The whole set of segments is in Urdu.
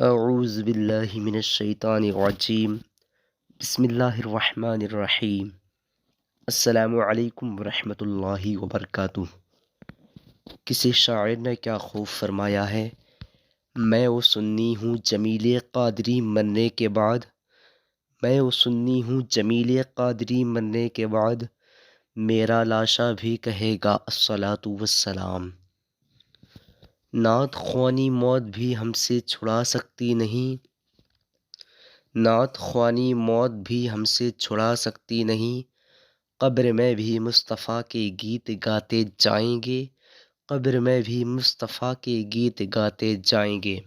اعوذ باللہ من الشیطان الرجیم بسم اللہ الرحمن الرحیم السلام علیکم ورحمۃ اللہ وبرکاتہ۔ کسی شاعر نے کیا خوب فرمایا ہے، میں وہ سنی ہوں جمیل قادری مرنے کے بعد، میں وہ سنی ہوں جمیل قادری مرنے کے بعد، میرا لاشا بھی کہے گا الصلاۃ والسلام۔ نعت خوانی موت بھی ہم سے چھڑا سکتی نہیں، نعت خوانی موت بھی ہم سے چھڑا سکتی نہیں، قبر میں بھی مصطفیٰ کے گیت گاتے جائیں گے، قبر میں بھی مصطفیٰ کے گیت گاتے جائیں گے۔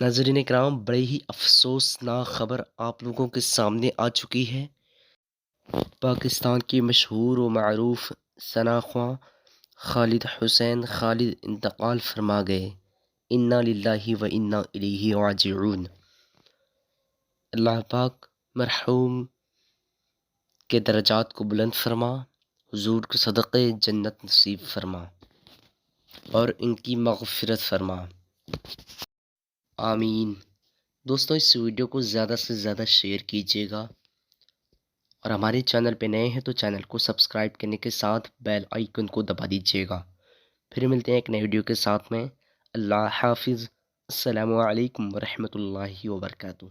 ناظرین اکرام، بڑے ہی افسوسناک خبر آپ لوگوں کے سامنے آ چکی ہے۔ پاکستان کے مشہور و معروف ثنا خواں خالد حسین خالد انتقال فرما گئے۔ انا للہ و انا الیہ راجعون۔ اللہ پاک مرحوم کے درجات کو بلند فرما، حضور کے صدقے جنت نصیب فرما اور ان کی مغفرت فرما، آمین۔ دوستوں، اس ویڈیو کو زیادہ سے زیادہ شیئر کیجیے گا، اور ہمارے چینل پہ نئے ہیں تو چینل کو سبسکرائب کرنے کے ساتھ بیل آئیکن کو دبا دیجیے گا۔ پھر ملتے ہیں ایک نئے ویڈیو کے ساتھ میں۔ اللہ حافظ۔ السلام علیکم ورحمۃ اللہ وبرکاتہ۔